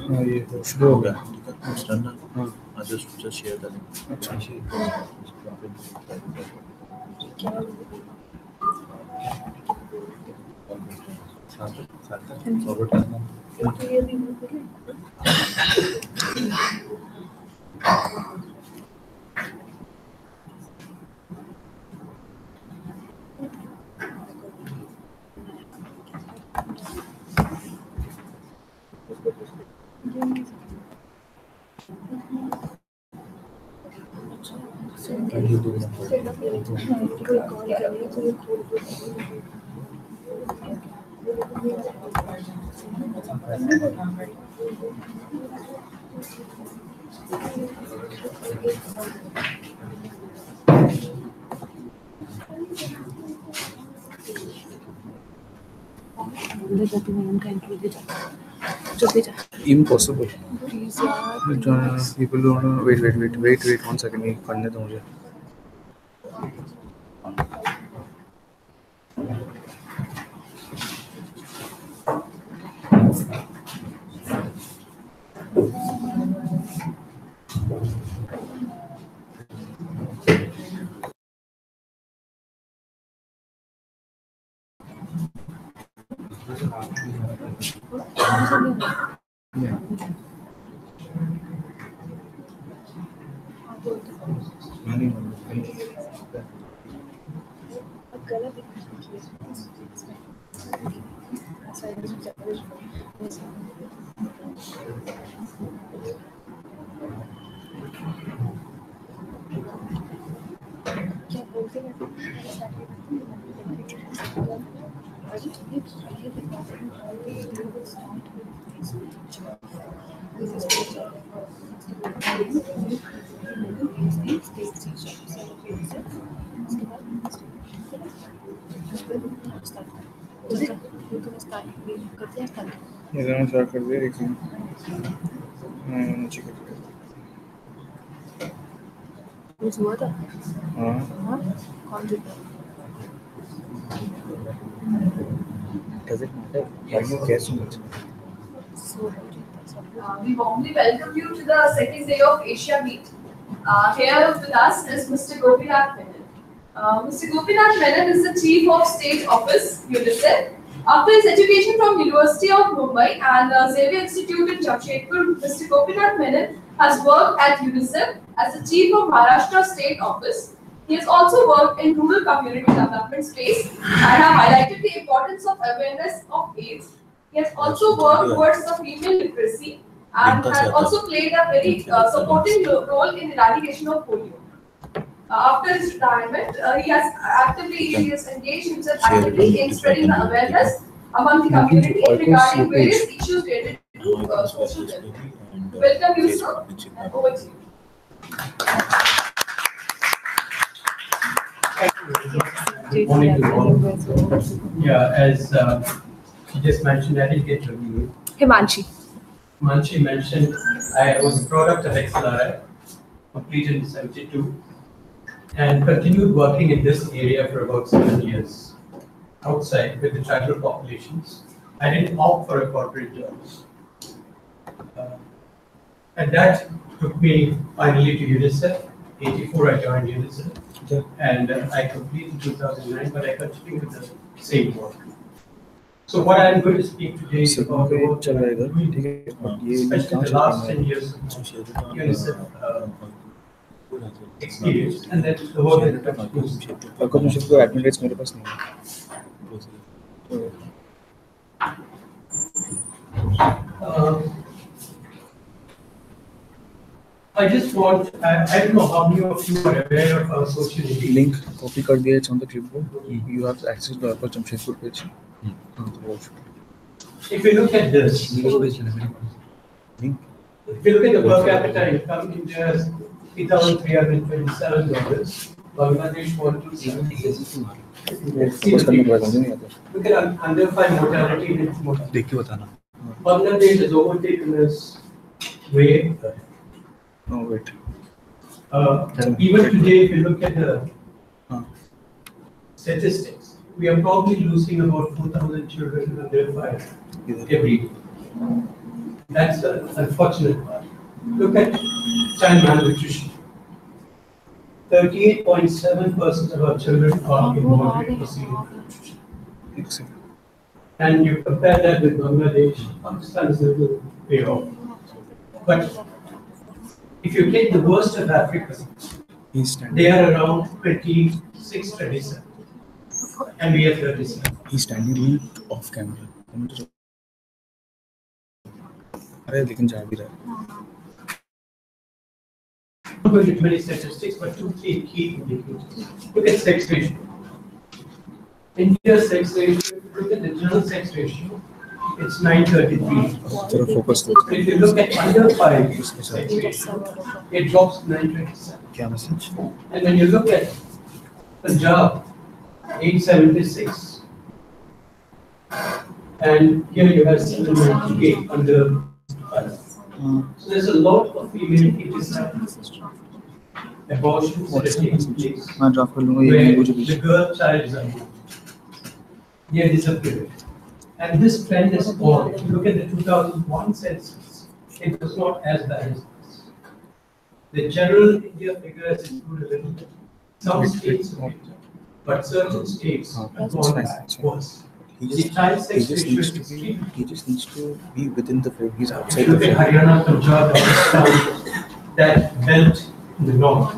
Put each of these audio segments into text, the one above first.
ये शुरू हो गया। हाँ just share the link. अच्छा फॉरवर्ड करना। Impossible. People don't wait 1 second. ये करने दो मुझे. ये जरा स्टार्ट कर दे एक मिनट. नीचे कर दे. कुछ हुआ था? हाँ कौन सी? Does it matter? Why you care so much? We warmly welcome you to the second day of Asia Meet. Here with us is Mr. Gopinath Menon. Mr. Gopinath Menon is the Chief of State Office, UNICEF. After his education from University of Mumbai and Xavier Institute in Jamshedpur, Mr. Gopinath Menon has worked at UNICEF as the Chief of Maharashtra State Office. He has also worked in rural community development space and have highlighted the importance of awareness of AIDS. He has also worked towards the female literacy and has also played a very supporting role in eradication of polio. After his retirement, he has engaged himself actively in spreading the awareness among the community regarding various issues related to social welfare. Welcome you, sir, and over to you. Good morning to all. Yeah, as she just mentioned, I didn't get your name. Himanshi. Himanshi mentioned I was a product of XLRI, completed in 72, and continued working in this area for about 7 years, outside with the tribal populations. I didn't opt for a corporate job. And that took me finally to UNICEF. 84 I joined UNICEF. And I completed 2009, but I continued with the same work. So what I'm going to speak today is about the work that I'm doing, especially the last 10 years of UNICEF experience, and then the work that I'm doing. आपको मुझे तो admin rates मेरे पास नहीं है. I just want, I don't know how many of you are aware of our social media. Link copy कर दिया. It's on the clipboard. You have access to our Jamshedpur page. If you look at this, if you look at the per capita income, India is $3,327. Bangladesh look at under-5 mortality and its mortality. Bangladesh has overtaken us way. No, wait. Even today, if you look at the statistics, we are probably losing about 4,000 children under 5 every day. That's the unfortunate part. Look at child malnutrition. 38.7% of our children are in moderate or severe malnutrition. Exactly. And you compare that with Bangladesh, Pakistan is a little way off. But if you take the worst of Africa, He's standing. they are around 26, 27. And we are 37. He's standing off camera. अरे लेकिन जा भी रहा है. I'm going to 20 statistics, but 2-3 key indicators. Look at sex ratio. India's sex ratio, look at the general sex ratio, it's 933. जरा focus दो. If you look at under 5 sex ratio, it drops to 927. क्या message? And when you look at Punjab, 876. And here you have 798 under 5. So there's a lot of female feticide, abortions that are taking place, मैं draft कर लूँगा ये where मुझे the पीछे. girl child is unborn. They are disappearing. And this trend is on. If you look at the 2001 census, it was not as bad as this. The general India figure has improved a little bit. Some states are better, but certain states have gone back worse. The child sex ratio is extreme. He just needs to be within the frame. He's If outside you the look at frame. Haryana, Punjab, Rajasthan, that belt in the north,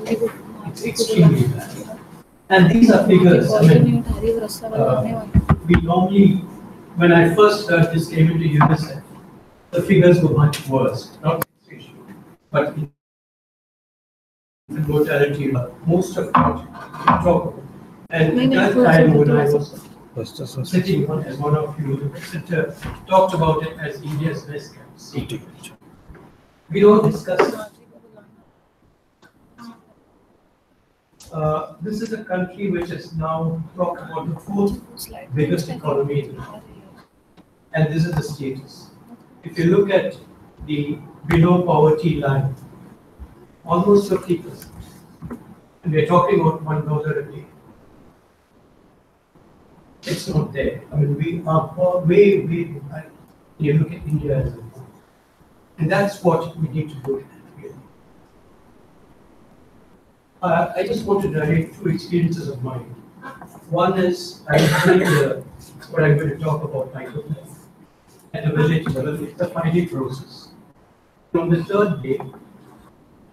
it's extremely bad. And these are figures. I mean, we normally, when I first heard this came into UNICEF, the figures were much worse, not sex ratio, but in mortality, most of what we talk about. And at that time when I was sitting on as one of you, talked about it as India's best kept secret. We don't discuss it. This is a country which is now talked about the fourth biggest economy in the world. And this is the status. If you look at the below poverty line, almost 50%. And we're talking about $1 a day. It's not there. I mean, we are way behind. You look at India as a whole. And that's what we need to do. I just want to narrate 2 experiences of mine. One is I was doing what I'm going to talk about microfilm at a village level. It's a 5-day process. On the 3rd day,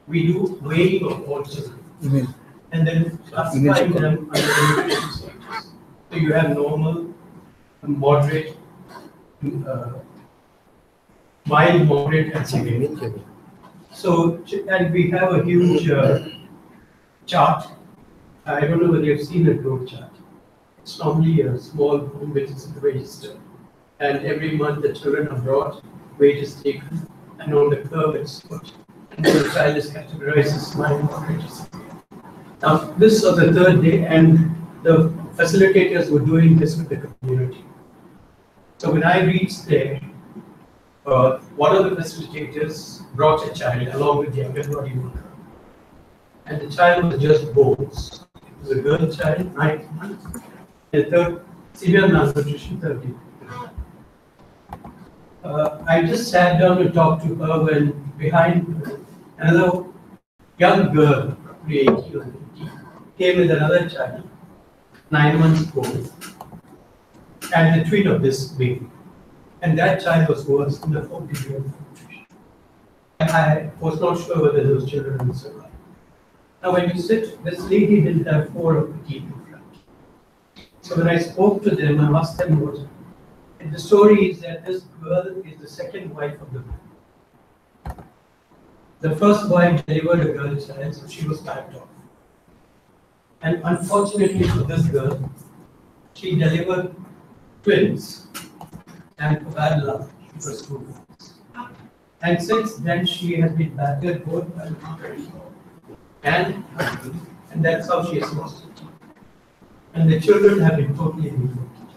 we do weighing of all children. Email. And then classifying them under the nutrition status. So you have normal, moderate, mild, moderate, and severe. So, and we have a huge chart. I don't know whether you've seen a growth chart. It's normally a small room which is registered. And every month the children are brought, weight is taken, and on the curve it's put. And the child is categorized as mild, moderate, severe. Now, this was the 3rd day, and the facilitators were doing this with the community. So when I reached there, one of the facilitators brought a child along with the Anganwadi worker. And the child was just bones. It was a girl child, 9 months. And 3rd, severe malnutrition, 30. I just sat down to talk to her when behind her, another young girl, probably 18 or 19, came with another child, 9 months old, and the twin of this baby. And that child was worse in the 4th degree of malnutrition. And I was not sure whether those children would survive. Now, when you sit, this lady didn't have 4 of the teeth in front. So when I spoke to them, I asked them what. And the story is that this girl is the 2nd wife of the man. The first wife delivered a girl child, so she was packed off. And unfortunately for this girl, she delivered twins. And for bad luck, she was 2 months. And since then, she has been battered both by the mother and that's how she has lost it. And the children have been totally neglected.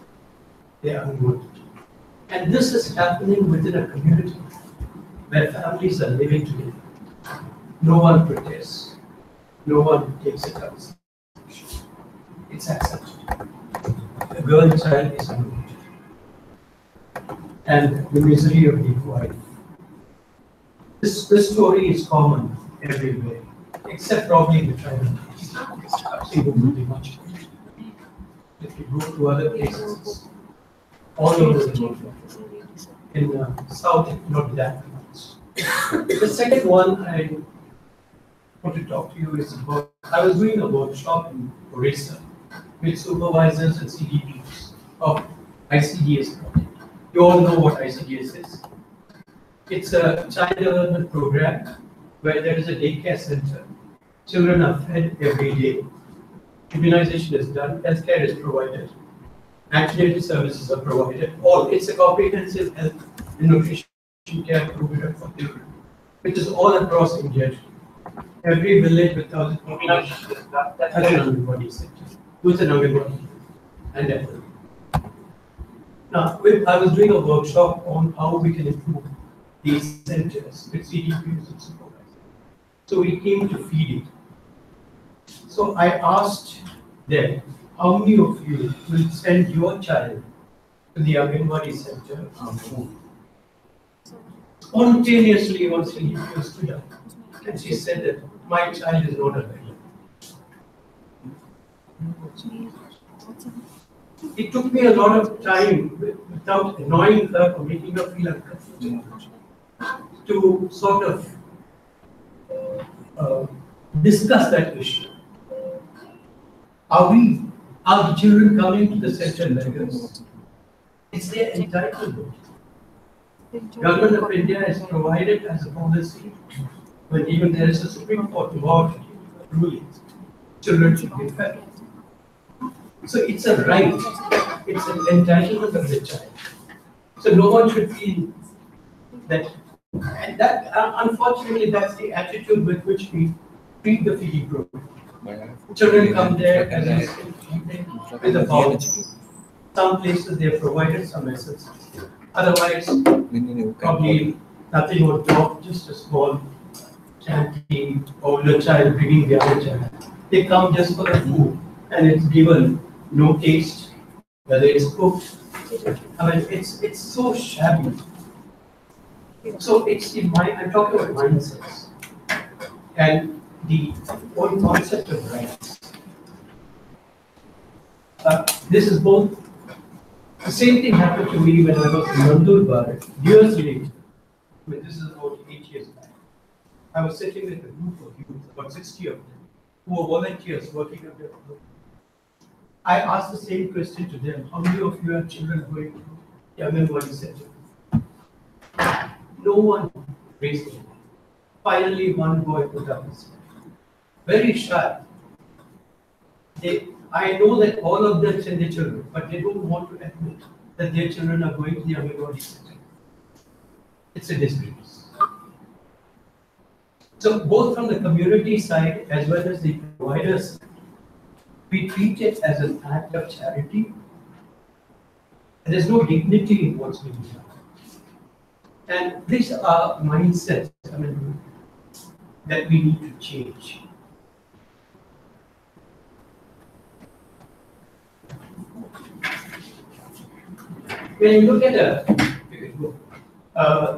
They are unwanted. And this is happening within a community where families are living together. No one protests. No one takes it up. It's accepted. The girl child is unwanted. And the misery of the wife This story is common everywhere, except probably in the tribal case. Upstate would be much different. If you go to other places, all over the world, in the south, not that much. The second one I want to talk to you is about, I was doing a workshop in Orissa with supervisors and CDPs of ICDS project. You all know what ICDS is. It's a child development program where there is a daycare center. Children are fed every day. Immunization is done, healthcare is provided, antenatal services are provided. It's a comprehensive health and nutrition care program for children, which is all across India. Every village with 1,000 population has an Anganwadi center. Who's an Anganwadi? And everything. Now, I was doing a workshop on how we can improve these centers with CDPs and supervisors. So we came to feed it. So I asked them, how many of you will send your child to the Anganwadi center on food? Spontaneously, one CDP stood up and she said that my child is not available. It took me a lot of time without annoying her or making her feel uncomfortable to sort of discuss that issue. Are the children coming to the center like us? It's their entitlement. Government of India has provided as a policy, when even there is a Supreme Court law ruling, children should be fed. So it's a right, it's an entitlement of the child. So no one should feel that, and that unfortunately that's the attitude with which we treat the feeding program. Children come there and they with a bowl. Some places they have provided some essence. Otherwise, probably nothing would drop, just a small canteen, older child bringing the other child. They come just for the food and it's given no taste, whether it's cooked. I mean, it's so shabby. So it's in I'm talking about mindsets and the whole concept of rights. This is both. The same thing happened to me when I was in Nandurbar years later. I mean, this is about 8 years back. I was sitting with a group of youth, about 60 of them, who were volunteers working on their own. I asked the same question to them: how many of you have children going to the Anganwadi center? No one raised their hand. Finally, one boy put up his hand. Very shy. I know that all of them send their children, but they don't want to admit that their children are going to the Anganwadi center. It's a disgrace. So both from the community side as well as the providers side, we treat it as an act of charity. And there's no dignity in what's being done. And these are mindsets, that we need to change. When you look at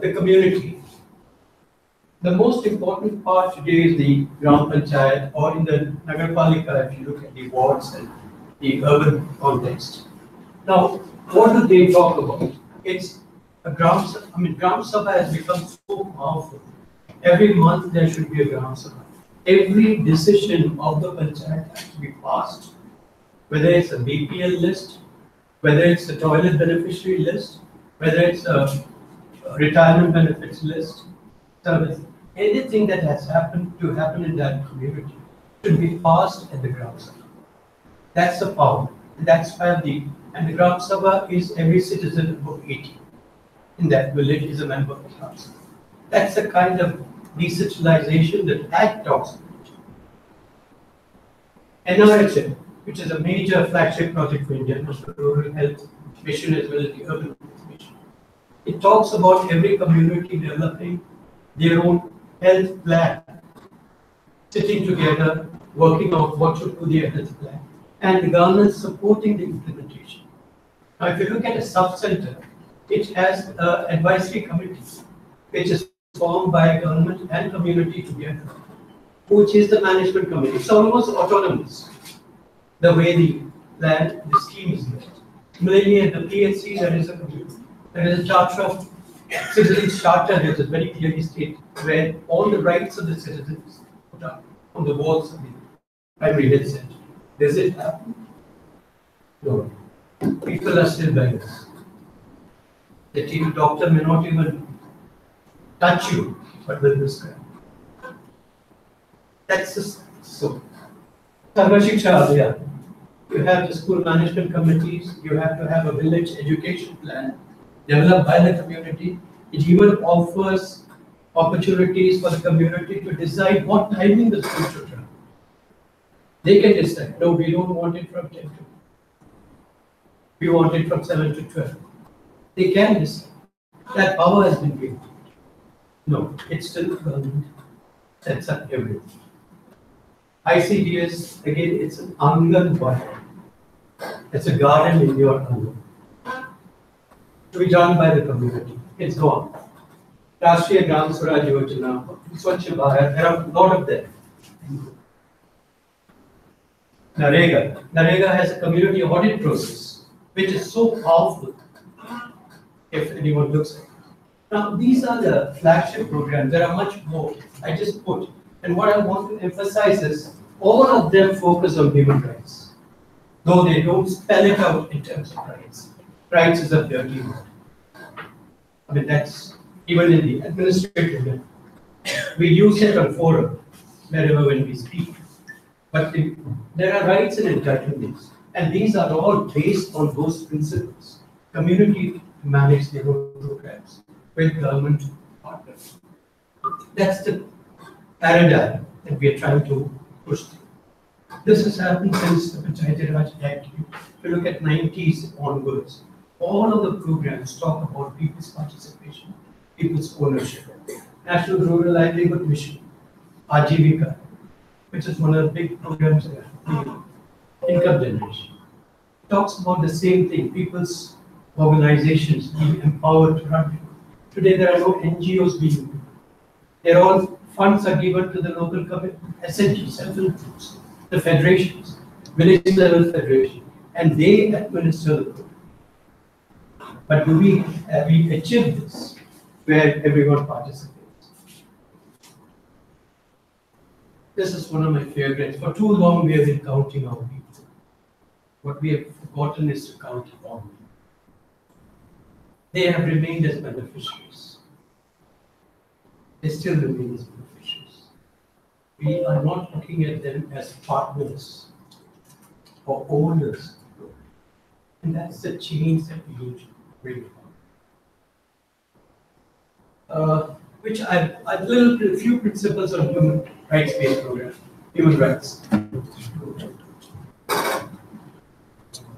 the community, the most important part today is the Gram Panchayat, or in the Nagarpalika, if you look at the wards and the urban context. Now, what do they talk about? It's a Gram Sabha has become so powerful. Every month there should be a Gram Sabha. Every decision of the Panchayat has to be passed, whether it's a BPL list, whether it's a toilet beneficiary list, whether it's a retirement benefits list, service. Anything that has happened in that community should be passed at the Gram Sabha. That's the power. That's why the Gram Sabha is every citizen above 18 in that village is a member of the Gram Sabha. That's the kind of decentralization that Act talks about. NRHM, which is a major flagship project for India, National Rural Health Mission as well as the Urban Health Mission. It talks about every community developing their own health plan, sitting together, working out what should be their health plan, and the government supporting the implementation. Now, if you look at a sub-center, it has an advisory committee, which is formed by government and community together, which is the management committee. It's almost autonomous, the way the plan, the scheme is built. Similarly, at the PHC, there is a charter of citizens charter that is very clearly stated, where all the rights of the citizens put up on the walls of the primary health center. Does it happen? No. People are still beggars. The doctor may not even touch you, but will prescribe. That's just so. Sarvashiksha Abhiyan. You have the school management committees, you have to have a village education plan developed by the community. It even offers opportunities for the community to decide what timing the school should run. They can decide, no, we don't want it from 10 to 2. We want it from 7 to 12. They can decide. That power has been given. No, it's still government sets up everything. ICDS, again, it's an Anganwadi. It's a garden in your Angan. To be done by the community. It's gone. Rashtriya Gram Swaraj Yojana, Swachh Bharat, there are a lot of them. Narega has a community audit process, which is so powerful, if anyone looks at it. Now, these are the flagship programs. There are much more. I just put. And what I want to emphasize is, all of them focus on human rights, though they don't spell it out in terms of rights. Rights is a dirty word. I mean, that's even in the administrative level. We use it on forum, wherever when we speak. But there are rights and entitlements, and these are all based on those principles. Community manage their own programs with government partners. That's the paradigm that we are trying to push through. This has happened since the Panchayati Raj Act. If you look at 90s onwards, all of the programs talk about people's participation, people's ownership. National Rural Livelihood Mission, Ajivika, which is one of the big programs there, income generation, talks about the same thing, people's organizations being empowered to run it. Today there are no NGOs being built. They're all funds are given to the local community, essentially self-help groups, the federations, village level federation, and they administer the program. But have we achieved this where everyone participates? This is one of my favorites. For too long we have been counting our people. What we have forgotten is to count on them. They have remained as beneficiaries. They still remain as beneficiaries. We are not looking at them as partners or owners. And that's the change that we need to bring about. Which a few principles on human rights-based program, human rights.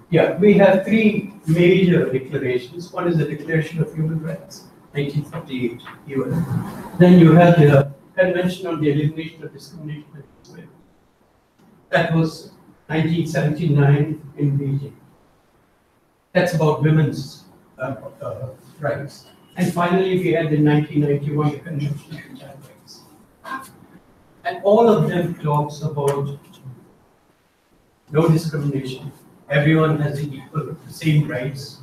Yeah, we have three major declarations. One is the Declaration of Human Rights, 1948, UN. Then you have the Convention on the Elimination of Discrimination against Women. That was 1979 in Beijing. That's about women's rights. And finally, we had in 1991 the Convention on Child Rights. And all of them talks about no discrimination. Everyone has the same rights.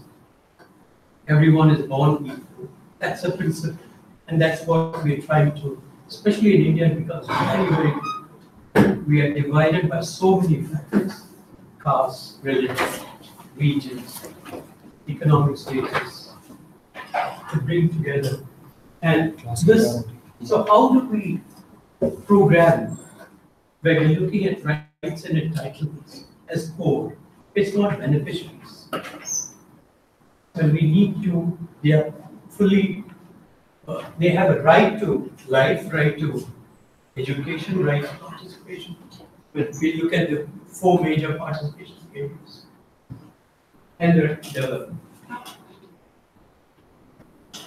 Everyone is born equal. That's a principle. And that's what we're trying to, especially in India, because very, very difficult. We are divided by so many factors: caste, religion, regions, economic status, to bring together. And this, so how do we program where we're looking at rights and entitlements as core? It's not beneficiaries. When we need to, they are fully, they have a right to life, right to education, right to participation. When we look at the four major participation areas. And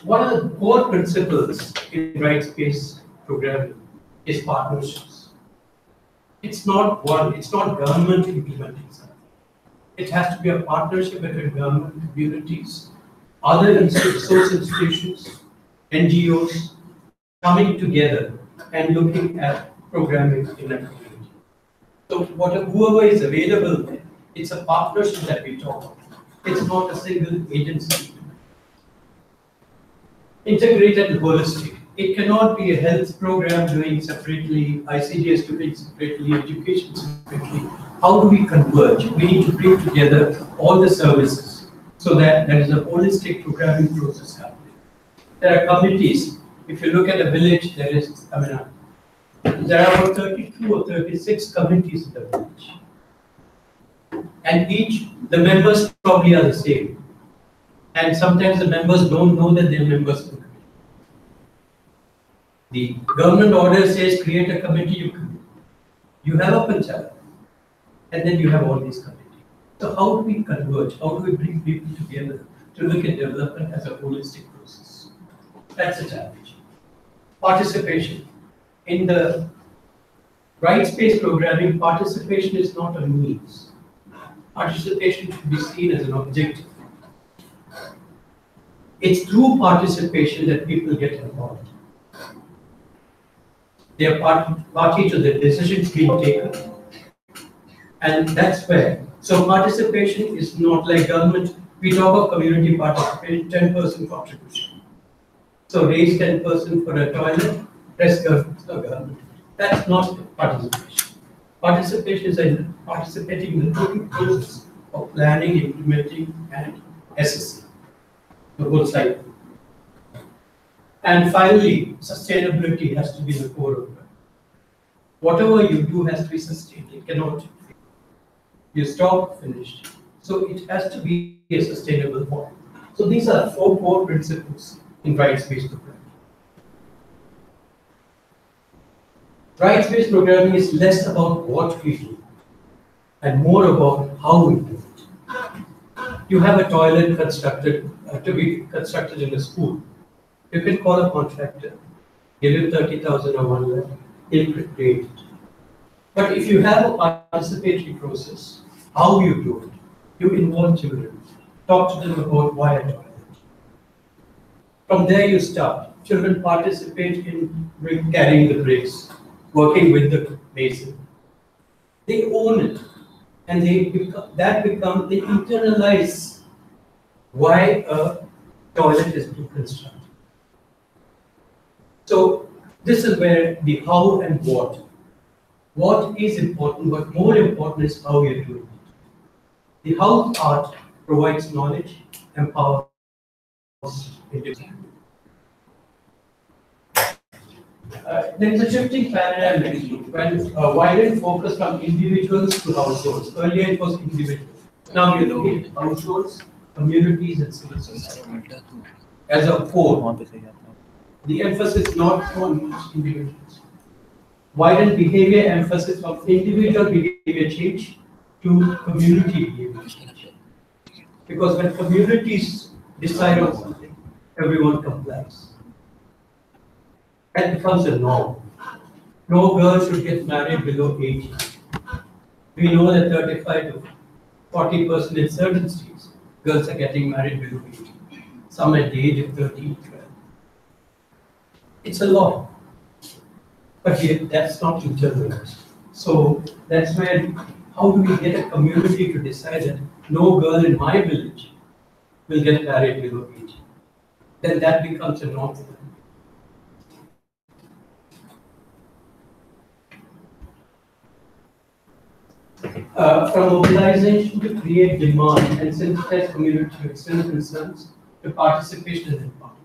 one of the core principles in rights-based programming is partnerships. It's not government implementing something. It has to be a partnership between government, communities, other source institutions, NGOs, coming together and looking at programming in a community. So whoever is available there, it's a partnership that we talk about. It's not a single agency. Integrated and holistic. It cannot be a health program doing separately, ICDS doing separately, education separately. How do we converge? We need to bring together all the services so that there is a holistic programming process happening. There are committees. If you look at a village, there are about 32 or 36 committees in the village. And the members probably are the same. And sometimes the members don't know that they're members of the committee. The government order says create a committee, you have a panchayat, and then you have all these committees. So how do we converge? How do we bring people together to look at development as a holistic process? That's a challenge. Participation. In the rights-based programming, participation is not a means. Participation should be seen as an objective. It's through participation that people get involved. They are party to the decisions being taken. And that's where. So participation is not like government. We talk of community participation, 10% contribution. So raise 10% for a toilet, press government. That's not participation. Participation is participating in the total process of planning, implementing, and assessing the whole cycle. And finally, sustainability has to be the core of it. Whatever you do has to be sustained. It cannot fail. You stop, finished. So it has to be a sustainable form. So these are 4 core principles in rights-based programming. Rights-based programming is less about what we do and more about how we do it. You have a toilet constructed to be constructed in a school. You can call a contractor, give him 30,000 or 1 lakh, he'll create it. But if you have a participatory process, how you do it, you involve children, talk to them about why a toilet. From there you start. Children participate in carrying the bricks, working with the basin. They own it, and they internalize why a toilet is being constructed. So this is where the how and what. What is important, but more important is how you're doing it. The how part provides knowledge, empowers individuals. There is a shifting paradigm when widened focus from individuals to households. Earlier it was individuals. Now we look at households, communities, and civil society as a whole. The emphasis not on individuals. Widened behavior emphasis from individual behavior change to community behavior change. Because when communities decide on something, everyone complies. That becomes a norm. No girl should get married below 18. We know that 35 to 40% in certain states, girls are getting married below 18. Some at the age of 13, 12. It's a lot. But yet, that's not internalized. So that's where, how do we get a community to decide that no girl in my village will get married below 18? Then that becomes a norm. From mobilization to create demand and synthesize community external concerns to participation and empowerment.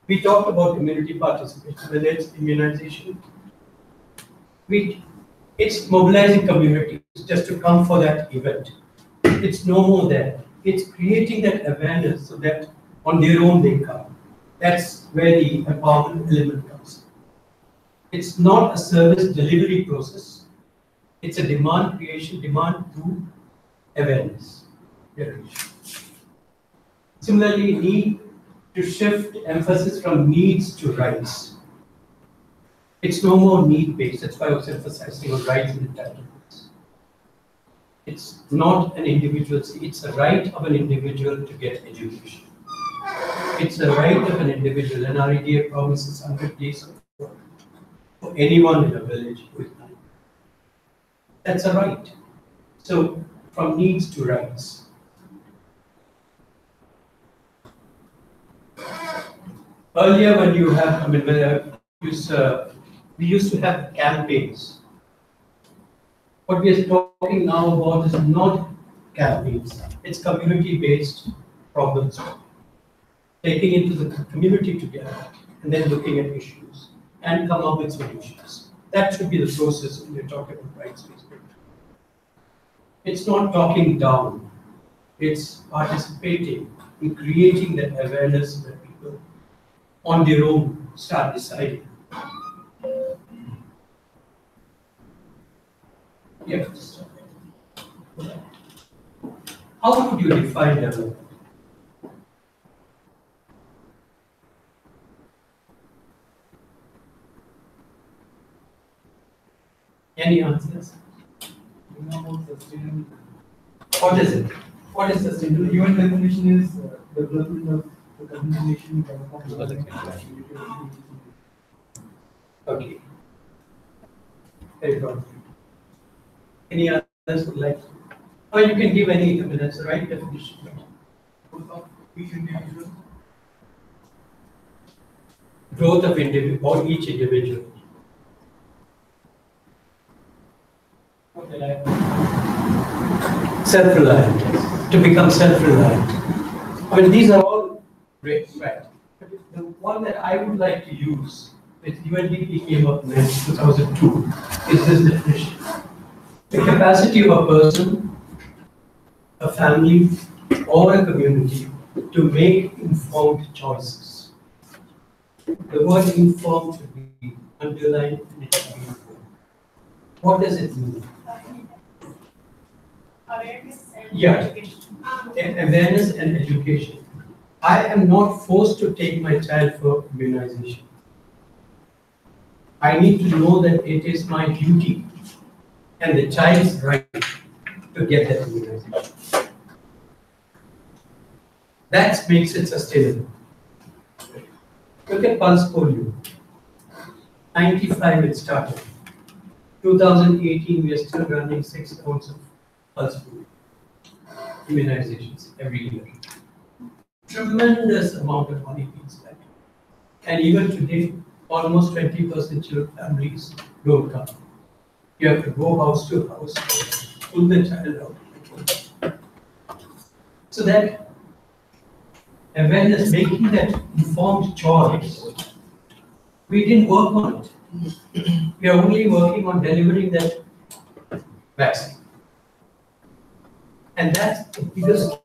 We talked about community participation, whether it's immunization. It's mobilizing communities just to come for that event. It's no more that. It's creating that awareness so that on their own they come. That's where the empowerment element comes. It's not a service delivery process. It's a demand creation, demand through awareness generation. Similarly, need to shift emphasis from needs to rights. It's no more need-based. That's why I was emphasizing on rights and entitlements. It's not an individual. It's a right of an individual to get education. It's a right of an individual. NREDA promises 100 days of for anyone in a village who is blind. That's a right. So from needs to rights. Earlier, when you have, I mean, when we used to have campaigns. What we are talking now about is not campaigns. It's community-based problem solving. Taking into the community together and then looking at issues and come up with solutions. That should be the process when you're talking about rights-based programming. It's not talking down. It's participating in creating that awareness that people on their own start deciding. Yeah. How would you define development? Any answers? What is it? What is sustainable? The UN definition is development of the communication. Okay. Very good. Any others would like? Or you can give any, I mean, that's the right definition. Each individual. Growth of individual or each individual. Okay. Self-reliant, to become self-reliant. I mean, these are all great, right? But the one that I would like to use, which UNDP came up with in 2002, is this definition. The capacity of a person, a family, or a community to make informed choices. The word informed should be underlined and it should be informed. What does it mean? Awareness and Yeah. education. Awareness and education. I am not forced to take my child for immunization. I need to know that it is my duty and the child's right to get that immunization. That makes it sustainable. Look at pulse polio. 95 it started. 2018 we are still running 6 rounds of pulse polio immunizations every year. Tremendous amount of money being spent. And even today, almost 20% of families don't come. You have to go house to house, pull the child out. So that awareness, making that informed choice, we didn't work on it. We are only working on delivering that vaccine. And that's the biggest